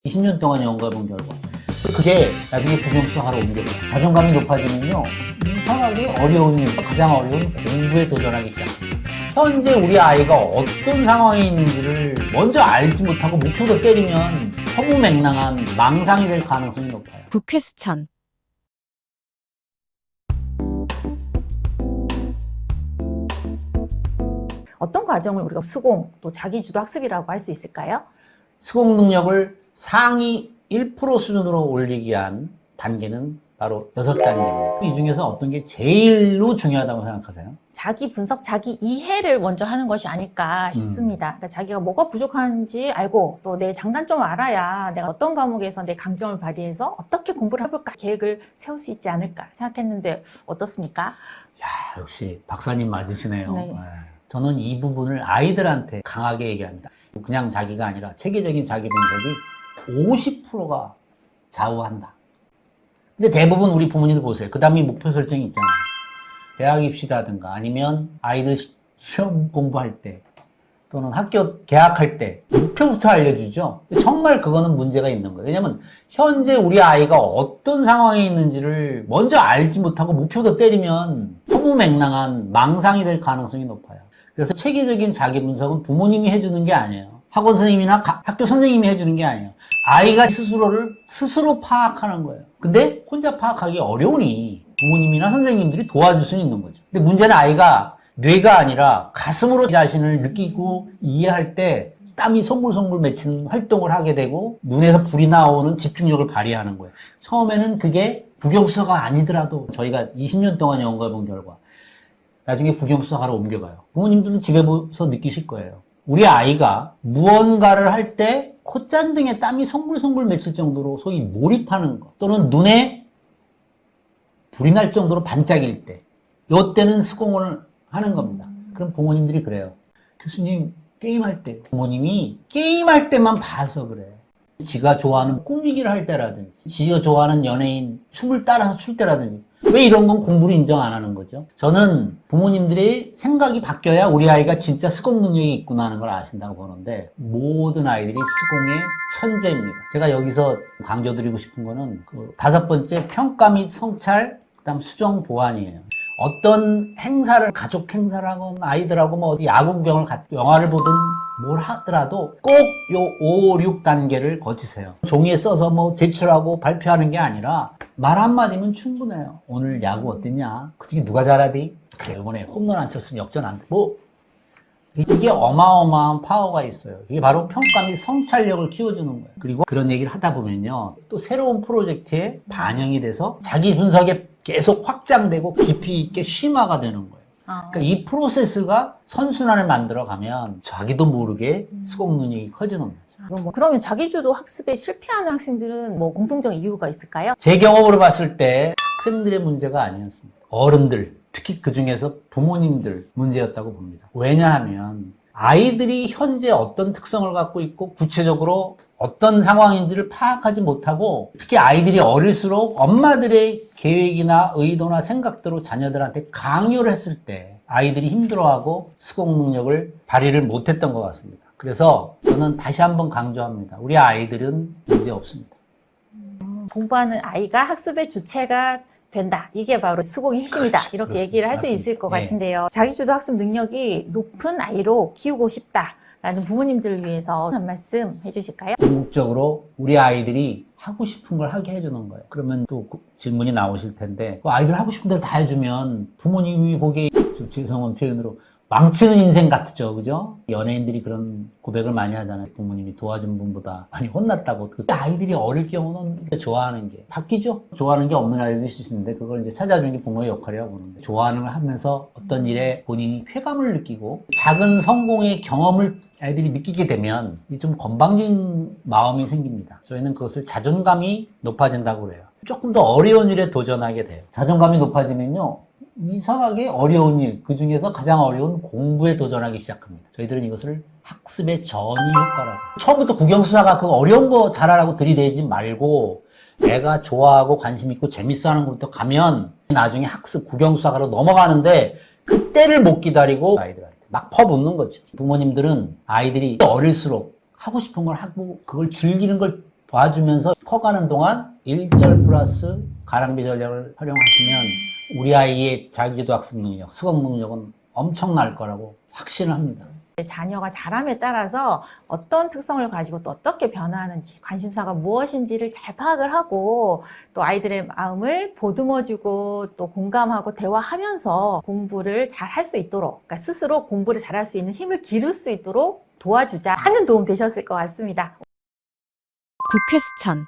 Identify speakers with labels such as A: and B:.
A: 20년 동안 연구해본 결과 그게 나중에 부경수학으로 옮겨져요. 자존감이 높아지면요 이상하게 어려운 일, 가장 어려운 공부에 도전하기 시작합니다. 현재 우리 아이가 어떤 상황에 있는지를 먼저 알지 못하고 목표로 때리면 허무맹랑한 망상이 될 가능성이 높아요.
B: 북퀘스천.
C: 어떤 과정을 우리가 수공, 또 자기주도 학습이라고 할 수 있을까요?
A: 수공 능력을 상위 1% 수준으로 올리기 위한 단계는 바로 6단계입니다. 이 중에서 어떤 게 제일로 중요하다고 생각하세요?
C: 자기 분석, 자기 이해를 먼저 하는 것이 아닐까 싶습니다. 그러니까 자기가 뭐가 부족한지 알고 또 내 장단점을 알아야 내가 어떤 과목에서 내 강점을 발휘해서 어떻게 공부를 해볼까 계획을 세울 수 있지 않을까 생각했는데 어떻습니까?
A: 야, 역시 박사님 맞으시네요.
C: 네.
A: 네. 저는 이 부분을 아이들한테 강하게 얘기합니다. 그냥 자기가 아니라 체계적인 자기 분석이 50%가 좌우한다. 근데 대부분 우리 부모님들 보세요. 그 다음에 목표 설정이 있잖아요. 대학 입시라든가 아니면 아이들 시험 공부할 때 또는 학교 개학할 때 목표부터 알려주죠. 정말 그거는 문제가 있는 거예요. 왜냐면 현재 우리 아이가 어떤 상황에 있는지를 먼저 알지 못하고 목표도 때리면 허무맹랑한 망상이 될 가능성이 높아요. 그래서 체계적인 자기 분석은 부모님이 해주는 게 아니에요. 학원 선생님이나 학교 선생님이 해주는 게 아니에요. 아이가 스스로를 스스로 파악하는 거예요. 근데 혼자 파악하기 어려우니 부모님이나 선생님들이 도와줄 수는 있는 거죠. 근데 문제는 아이가 뇌가 아니라 가슴으로 자신을 느끼고 이해할 때 땀이 송글송글 맺히는 활동을 하게 되고 눈에서 불이 나오는 집중력을 발휘하는 거예요. 처음에는 그게 부경수사가 아니더라도 저희가 20년 동안 연구해본 결과 나중에 부경수사로 옮겨가요. 부모님들도 집에 보서 느끼실 거예요. 우리 아이가 무언가를 할 때 콧잔등에 땀이 송글송글 맺힐 정도로 소위 몰입하는 것 또는 눈에 불이 날 정도로 반짝일 때 이때는 수공을 하는 겁니다. 그럼 부모님들이 그래요. 교수님 게임할 때 부모님이 게임할 때만 봐서 그래. 지가 좋아하는 꾸미기를 할 때라든지 지가 좋아하는 연예인 춤을 따라서 출 때라든지 왜 이런 건 공부를 인정 안 하는 거죠? 저는 부모님들의 생각이 바뀌어야 우리 아이가 진짜 수공 능력이 있구나 하는 걸 아신다고 보는데 모든 아이들이 수공의 천재입니다. 제가 여기서 강조드리고 싶은 거는 그 5번째 평가 및 성찰 그다음 수정 보완이에요. 어떤 행사를 가족 행사를 하건 아이들하고 뭐 어디 야구 구경을 영화를 보든 뭘 하더라도 꼭 요 5, 6단계를 거치세요. 종이에 써서 뭐 제출하고 발표하는 게 아니라 말 한마디면 충분해요. 오늘 야구 어땠냐? 그중에 누가 잘하디? 그래 이번에 홈런 안 쳤으면 역전 안 돼. 뭐 이게 어마어마한 파워가 있어요. 이게 바로 평가 및 성찰력을 키워주는 거예요. 그리고 그런 얘기를 하다 보면요. 또 새로운 프로젝트에 반영이 돼서 자기 분석에 계속 확장되고 깊이 있게 심화가 되는 거예요. 그러니까 이 프로세스가 선순환을 만들어 가면 자기도 모르게 수공 능력이 커지는 거죠.
C: 그러면 자기주도 학습에 실패하는 학생들은 뭐 공통적 이유가 있을까요?
A: 제 경험으로 봤을 때 학생들의 문제가 아니었습니다. 어른들, 특히 그 중에서 부모님들 문제였다고 봅니다. 왜냐하면 아이들이 현재 어떤 특성을 갖고 있고 구체적으로 어떤 상황인지를 파악하지 못하고 특히 아이들이 어릴수록 엄마들의 계획이나 의도나 생각대로 자녀들한테 강요를 했을 때 아이들이 힘들어하고 수공 능력을 발휘를 못했던 것 같습니다. 그래서 저는 다시 한번 강조합니다. 우리 아이들은 문제 없습니다.
C: 공부하는 아이가 학습의 주체가 된다. 이게 바로 수공의 핵심이다.
A: 그렇죠.
C: 이렇게
A: 그렇습니다.
C: 얘기를 할 수 있을 것
A: 네.
C: 같은데요. 자기주도 학습 능력이 높은 아이로 키우고 싶다. 라는 부모님들을 위해서 한 말씀 해주실까요?
A: 궁극적으로 우리 아이들이 하고 싶은 걸 하게 해주는 거예요. 그러면 또 질문이 나오실 텐데 아이들 하고 싶은 대로 다 해주면 부모님이 보기에 좀 죄송한 표현으로 망치는 인생 같죠, 그죠? 연예인들이 그런 고백을 많이 하잖아요. 부모님이 도와준 분보다 많이 혼났다고. 아이들이 어릴 경우는 좋아하는 게 바뀌죠? 좋아하는 게 없는 아이들도 있을 수 있는데 그걸 이제 찾아주는 게 부모의 역할이라고 보는데 좋아하는 걸 하면서 어떤 일에 본인이 쾌감을 느끼고 작은 성공의 경험을 아이들이 느끼게 되면 좀 건방진 마음이 생깁니다. 저희는 그것을 자존감이 높아진다고 그래요. 조금 더 어려운 일에 도전하게 돼요. 자존감이 높아지면요. 이상하게 어려운 일, 그 중에서 가장 어려운 공부에 도전하기 시작합니다. 저희들은 이것을 학습의 전이 효과라고. 처음부터 국영수사가 그 어려운 거 잘하라고 들이대지 말고 애가 좋아하고 관심 있고 재밌어 하는 것부터 가면 나중에 학습, 국영수사로 넘어가는데 그때를 못 기다리고 아이들한테 막 퍼붓는 거죠. 부모님들은 아이들이 어릴수록 하고 싶은 걸 하고 그걸 즐기는 걸 봐주면서 커가는 동안 1절 플러스 가랑비 전략을 활용하시면 우리 아이의 자기주도 학습 능력, 수업 능력은 엄청날 거라고 확신을 합니다.
C: 자녀가 자람에 따라서 어떤 특성을 가지고 또 어떻게 변화하는지, 관심사가 무엇인지를 잘 파악을 하고 또 아이들의 마음을 보듬어주고 또 공감하고 대화하면서 공부를 잘 할 수 있도록, 그러니까 스스로 공부를 잘할 수 있는 힘을 기를 수 있도록 도와주자 하는 도움 되셨을 것 같습니다.
B: 북퀘스천